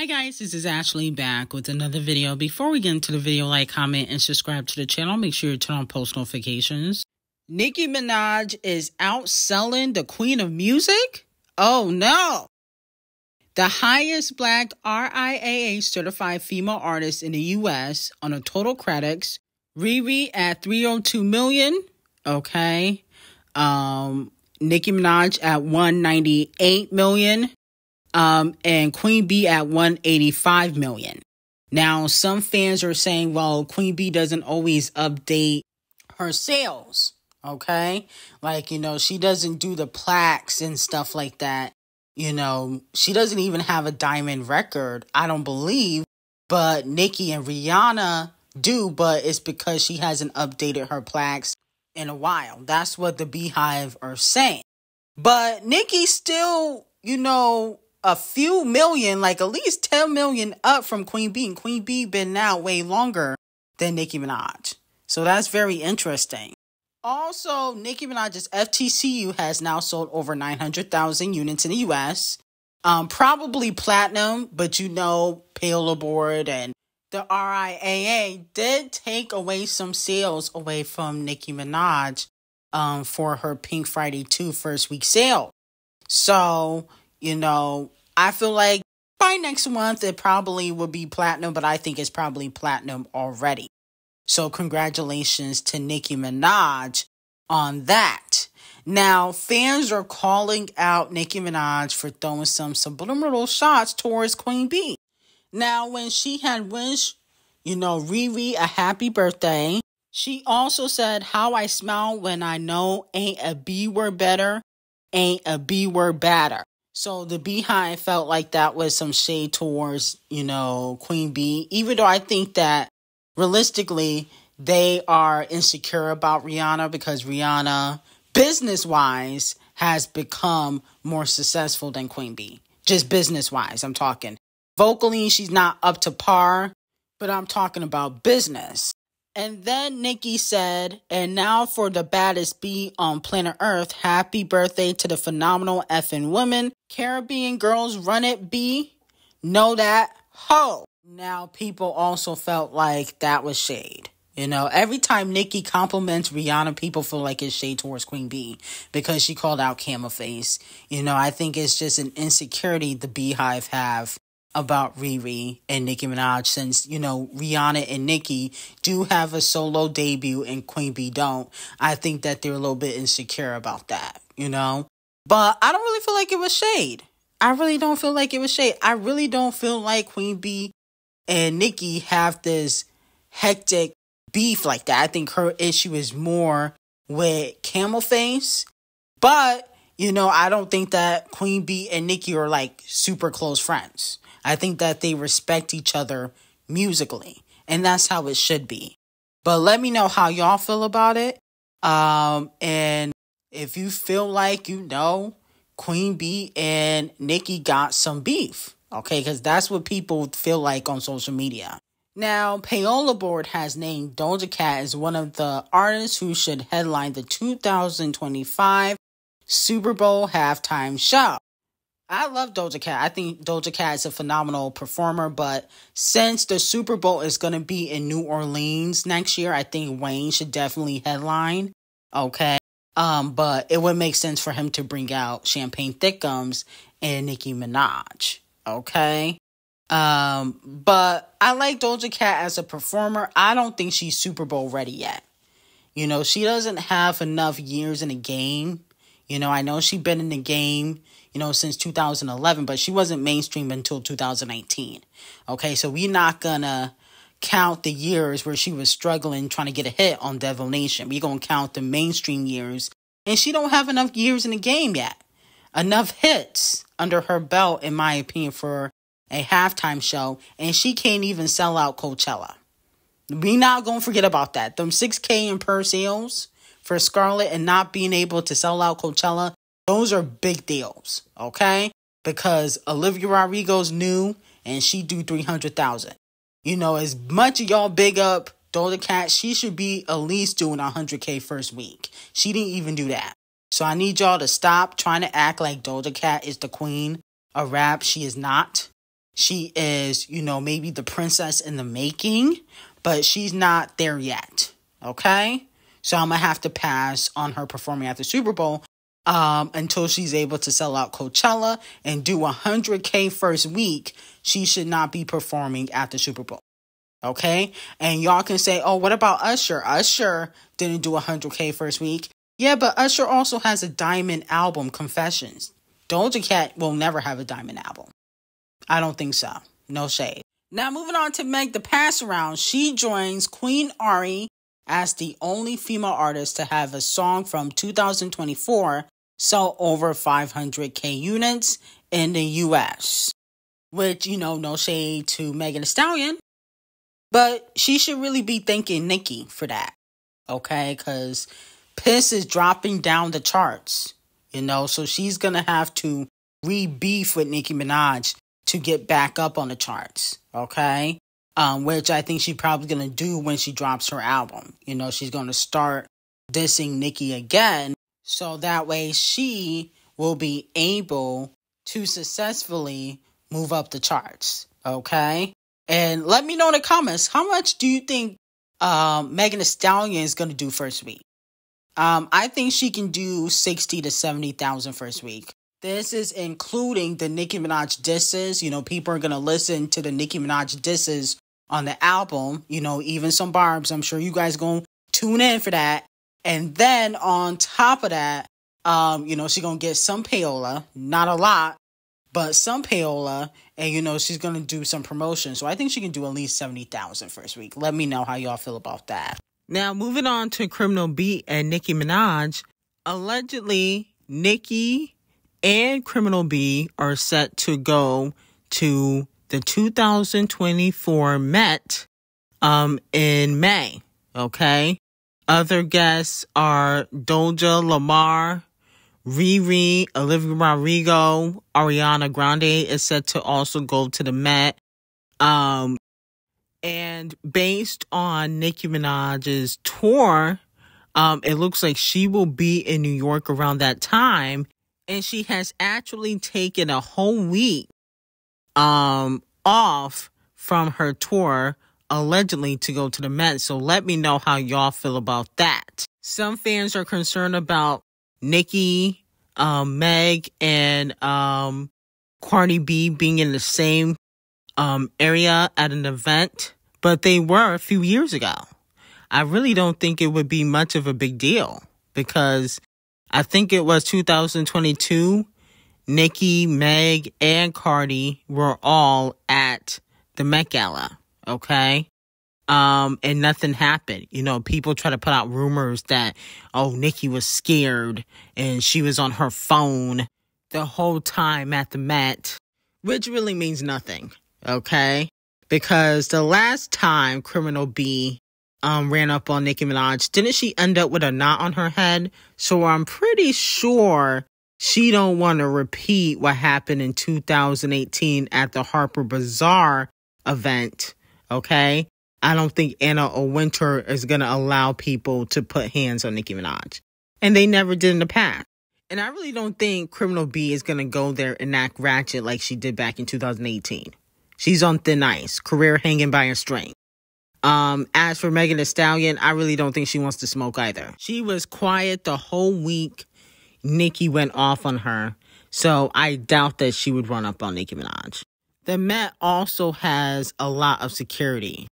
Hi guys, this is Ashley back with another video. Before we get into the video, like, comment, and subscribe to the channel. Make sure you turn on post notifications. Ckiminaj is outselling the Queen of Music? Oh no! The highest black RIAA certified female artist in the US on a total credits. Riri at 302 million. Okay. Nicki Minaj at 198 million. And Queen B at 185 million. Now, some fans are saying, well, Queen B doesn't always update her sales, okay? Like, she doesn't do the plaques and stuff like that. She doesn't even have a diamond record, I don't believe. But Nicki and Rihanna do, but it's because she hasn't updated her plaques in a while. That's what the Beehive are saying. But Nicki still, a few million, like at least 10 million up from Queen B. And Queen B been out way longer than Nicki Minaj. So that's very interesting. Also, Nicki Minaj's FTCU has now sold over 900,000 units in the US. Probably platinum, but Paola Board and the RIAA did take away some sales away from Nicki Minaj for her Pink Friday 2 first week sale. So, I feel like by next month, it probably will be platinum, but I think it's probably platinum already. So congratulations to Nicki Minaj on that. Now, fans are calling out Nicki Minaj for throwing some subliminal shots towards Queen B. Now, when she had wished, Riri a happy birthday, she also said, how I smile when I know ain't a B word better, ain't a B word badder. So the Beehive felt like that was some shade towards, Queen B, even though I think that realistically they are insecure about Rihanna because Rihanna, business-wise, has become more successful than Queen B. Just business-wise, I'm talking. Vocally, she's not up to par, but I'm talking about business. And then Nicki said, and now for the baddest bee on planet Earth, happy birthday to the phenomenal effing woman. Caribbean girls run it, B. Know that? Ho! Now, people also felt like that was shade. Every time Nicki compliments Rihanna, people feel like it's shade towards Queen B because she called out Camel Face. I think it's just an insecurity the Beehive have about Riri and Nicki Minaj since, Rihanna and Nicki do have a solo debut and Queen B don't. I think that they're a little bit insecure about that, But I don't really feel like it was shade. I really don't feel like it was shade. I really don't feel like Queen B and Nicki have this hectic beef like that. I think her issue is more with Camel Face. But, I don't think that Queen B and Nicki are like super close friends. I think that they respect each other musically, and that's how it should be. But let me know how y'all feel about it. And if you feel like, Queen B and Nicki got some beef, okay? Because that's what people feel like on social media. Now, Paola Board has named D0JA as one of the artists who should headline the 2025 Super Bowl halftime show. I love D0JA. I think D0JA is a phenomenal performer, but since the Super Bowl is going to be in New Orleans next year, I think Wayne should definitely headline, okay? But it would make sense for him to bring out Champagne Thickums and Nicki Minaj, okay? But I like D0JA as a performer. I don't think she's Super Bowl ready yet. She doesn't have enough years in the game. I know she's been in the game, since 2011, but she wasn't mainstream until 2019. Okay, so we're not gonna count the years where she was struggling trying to get a hit on Devil Nation. We're gonna count the mainstream years, and she don't have enough years in the game yet. Enough hits under her belt, in my opinion, for a halftime show, and she can't even sell out Coachella. We not gonna forget about that. Them 6K in per sales for Scarlett and not being able to sell out Coachella, those are big deals, okay? Because Olivia Rodrigo's new and she do 300,000. As much as y'all big up D0JA, she should be at least doing 100K first week. She didn't even do that. So I need y'all to stop trying to act like D0JA is the queen of rap. She is not. she is, maybe the princess in the making, but she's not there yet. Okay? So I'm going to have to pass on her performing at the Super Bowl until she's able to sell out Coachella and do 100K first week. She should not be performing at the Super Bowl. Okay? And y'all can say, oh, what about Usher? Usher didn't do 100K first week. Yeah, but Usher also has a diamond album, Confessions. D0JA Cat will never have a diamond album. I don't think so. No shade. Now, moving on to Meg the Pass Around. She joins Queen Ari as the only female artist to have a song from 2024 sell over 500K units in the U.S. Which, no shade to Megan Thee Stallion. But she should really be thanking Nicki for that. Okay? Because Piss is dropping down the charts. So she's going to have to re-beef with Nicki Minaj to get back up on the charts. Okay? Which I think she's probably going to do when she drops her album. She's going to start dissing Nicki again. So that way she will be able to successfully move up the charts. Okay? And let me know in the comments, how much do you think Megan Thee Stallion is going to do first week? I think she can do 60 to 70,000 first week. This is including the Nicki Minaj disses. People are going to listen to the Nicki Minaj disses on the album. Even some barbs. I'm sure you guys going to tune in for that. And then on top of that, she's going to get some payola. Not a lot, but some payola. And, she's going to do some promotion. So I think she can do at least 70,000 first week. Let me know how y'all feel about that. Now, moving on to Criminal B and Nicki Minaj. Allegedly, Nicki and Criminal B are set to go to the 2024 Met in May. Okay? Other guests are D0JA, Lamar, Riri, Olivia Rodrigo, Ariana Grande is set to also go to the Met. And based on Nicki Minaj's tour, it looks like she will be in New York around that time. And she has actually taken a whole week off from her tour, allegedly, to go to the Met. So let me know how y'all feel about that. Some fans are concerned about Nicki, Meg, and Cardi B being in the same area at an event, but they were a few years ago. I really don't think it would be much of a big deal because I think it was 2022. Nicki, Meg, and Cardi were all at the Met Gala, okay? And nothing happened. People try to put out rumors that, Nicki was scared and she was on her phone the whole time at the Met, which really means nothing, okay? Because the last time Criminal B ran up on Nicki Minaj, didn't she end up with a knot on her head? So I'm pretty sure she don't want to repeat what happened in 2018 at the Harper Bazaar event, okay? I don't think Anna Wintour is going to allow people to put hands on Nicki Minaj. And they never did in the past. And I really don't think Criminal B is going to go there and act ratchet like she did back in 2018. She's on thin ice, career hanging by a string. As for Megan Thee Stallion, I really don't think she wants to smoke either. She was quiet the whole week Nicki went off on her. So I doubt that she would run up on Nicki Minaj. The Met also has a lot of security.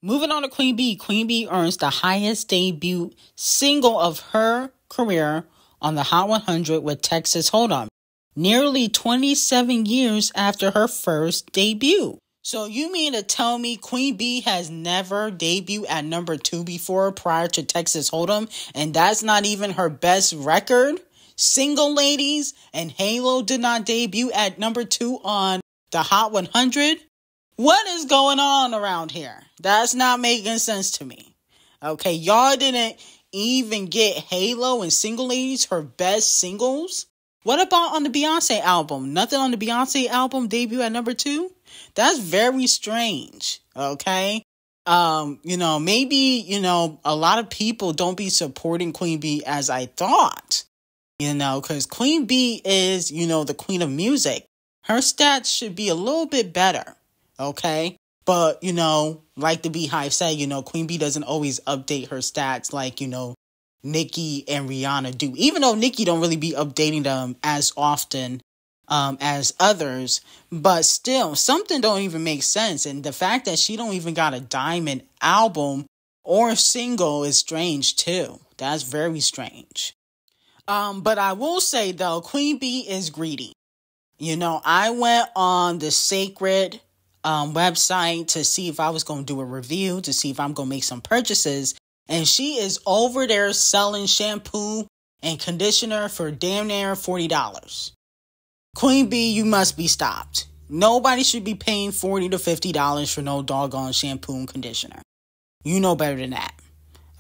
Moving on to Queen B. Queen B earns the highest debut single of her career on the Hot 100 with Texas Hold'em, nearly 27 years after her first debut. So you mean to tell me Queen B has never debuted at number 2 before prior to Texas Hold'em, and that's not even her best record? Single ladies, and Halo did not debut at number 2 on the Hot 100? What is going on around here? That's not making sense to me. Okay, y'all didn't even get Halo and Single Ladies her best singles? What about on the Beyonce album? Nothing on the Beyonce album debut at number 2? That's very strange, okay? Maybe, a lot of people don't be supporting Queen B as I thought, because Queen B is, the queen of music. her stats should be a little bit better, okay? But, you know, like the Beehive said, you know, Queen Bee doesn't always update her stats like, you know, Nicki and Rihanna do. Even though Nicki don't really be updating them as often as others. But still, something don't even make sense. And the fact that she don't even got a diamond album or single is strange too. That's very strange. But I will say, though, Queen Bee is greedy. You know, I went on the Sacred website to see if I was going to do a review, to see if I'm going to make some purchases. And she is over there selling shampoo and conditioner for damn near $40. Queen Bee, you must be stopped. Nobody should be paying $40 to $50 for no doggone shampoo and conditioner. You know better than that.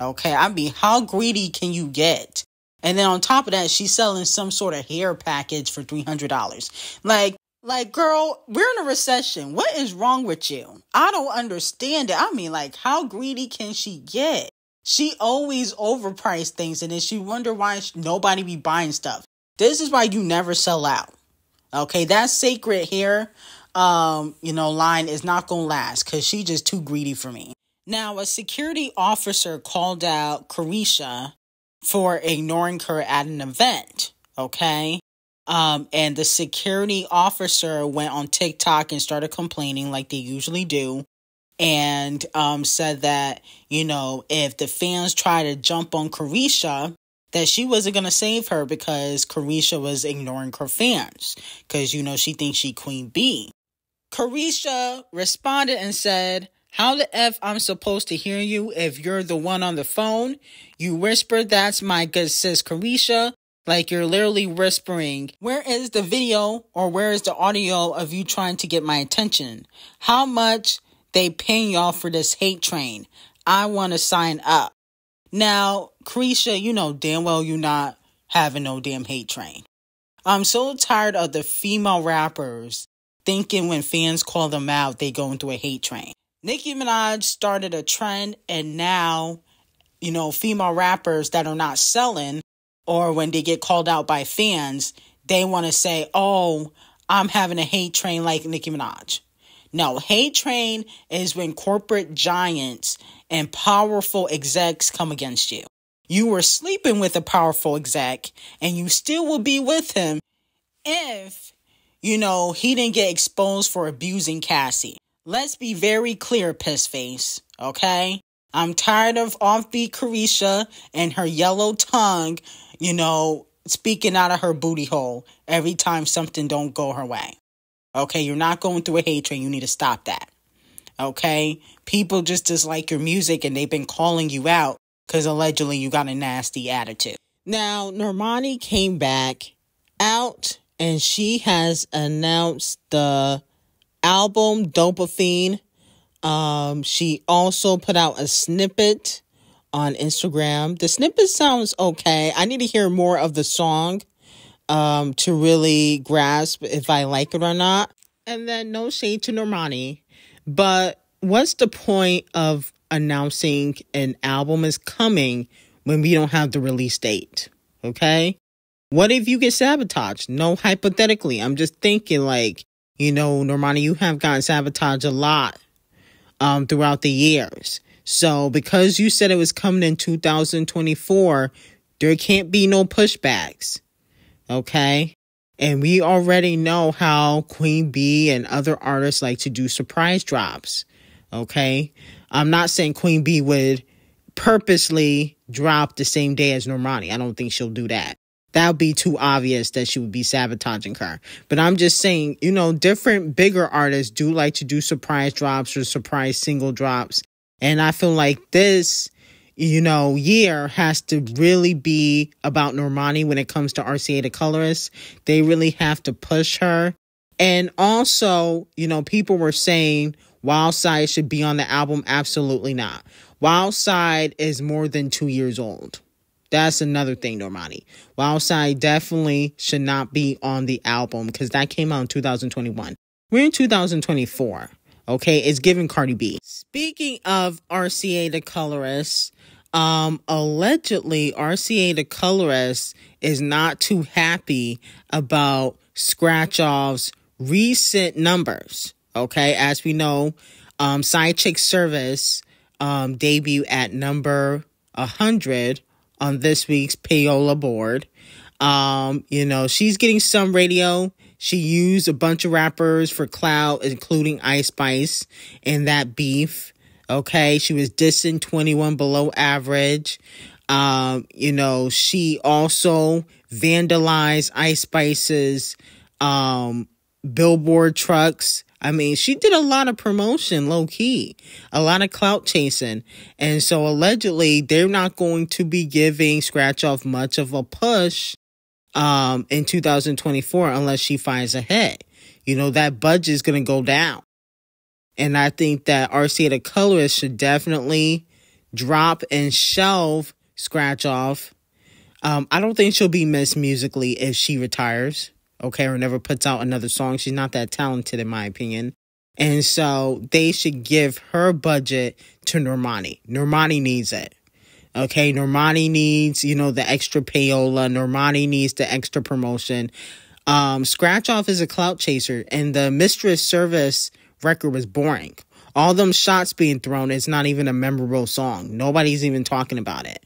Okay, I mean, how greedy can you get? And then on top of that, she's selling some sort of hair package for $300. Like, girl, we're in a recession. What is wrong with you? I don't understand it. I mean, like, how greedy can she get? She always overpriced things, and then she wonder why nobody be buying stuff. This is why you never sell out. Okay, that Sacred hair, line is not gonna last because she just too greedy for me. Now, a security officer called out Carisha for ignoring her at an event, okay? And the security officer went on TikTok and started complaining like they usually do. And said that, you know, if the fans try to jump on Carisha, that she wasn't going to save her because Carisha was ignoring her fans. Because, you know, she thinks she Queen Bee. Carisha responded and said, "How the F I'm supposed to hear you if you're the one on the phone? You whispered, that's my good sis Carisha. Like you're literally whispering. Where is the video or where is the audio of you trying to get my attention? How much they paying y'all for this hate train? I want to sign up." Now, Carisha, you know damn well you're not having no damn hate train. I'm so tired of the female rappers thinking when fans call them out, they going through a hate train. Ckiminaj started a trend, and now, you know, female rappers that are not selling, or when they get called out by fans, they want to say, oh, I'm having a hate train like Ckiminaj. No, hate train is when corporate giants and powerful execs come against you. You were sleeping with a powerful exec, and you still will be with him if, you know, he didn't get exposed for abusing Cassie. Let's be very clear, piss face, okay? I'm tired of offbeat Carisha and her yellow tongue, you know, speaking out of her booty hole every time something don't go her way. Okay, you're not going through a hate train. You need to stop that. Okay? People just dislike your music and they've been calling you out because allegedly you got a nasty attitude. Now, Rmaní came back out and she has announced the album Dopamine. She also put out a snippet on Instagram. The snippet sounds okay. I need to hear more of the song to really grasp if I like it or not. And then no shade to Rmaní, but what's the point of announcing an album is coming when we don't have the release date? Okay? What if you get sabotaged? No, hypothetically. I'm just thinking like, you know, Rmaní, you have gotten sabotaged a lot throughout the years. So because you said it was coming in 2024, there can't be no pushbacks. Okay? And we already know how Queen Bee and other artists like to do surprise drops. Okay? I'm not saying Queen Bee would purposely drop the same day as Rmaní. I don't think she'll do that. That would be too obvious that she would be sabotaging her. But I'm just saying, you know, different bigger artists do like to do surprise drops or surprise single drops. And I feel like this, you know, year has to really be about Rmaní when it comes to RCA the Colorist. They really have to push her. And also, you know, people were saying Wild Side should be on the album. Absolutely not. Wild Side is more than 2 years old. That's another thing, Rmaní. Wild Side definitely should not be on the album because that came out in 2021. We're in 2024. Okay, it's giving Cardi B. Speaking of RCA the Colorist, allegedly RCA the Colorist is not too happy about scratch-offs recent numbers. Okay, as we know, Side Chick Service debut at number 100 on this week's payola board. She's getting some radio. She used a bunch of rappers for clout, including Ice Spice and that beef. Okay, she was dissing 21 Below Average. She also vandalized Ice Spice's billboard trucks. I mean, she did a lot of promotion, low key, a lot of clout chasing. And so allegedly they're not going to be giving Scratch Off much of a push in 2024 unless she finds a hit. That budget is going to go down. And I think that RCA the Colorist should definitely drop and shelve Scratch Off. I don't think she'll be missed musically if she retires. Okay, or never puts out another song. She's not that talented, in my opinion. And so they should give her budget to Rmaní. Rmaní needs it. Okay, Rmaní needs, the extra payola. Rmaní needs the extra promotion. Scratch Off is a clout chaser, and the Mistress Service record was boring. All them shots being thrown, it's not even a memorable song. Nobody's even talking about it.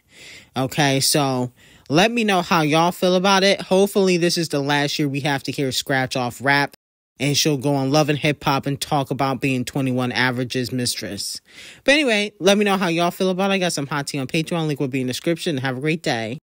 Okay, so let me know how y'all feel about it. Hopefully this is the last year we have to hear Scratch Off rap, and she'll go on Love and Hip Hop and talk about being 21 Average's mistress. But anyway, let me know how y'all feel about it. I got some hot tea on Patreon. Link will be in the description. Have a great day.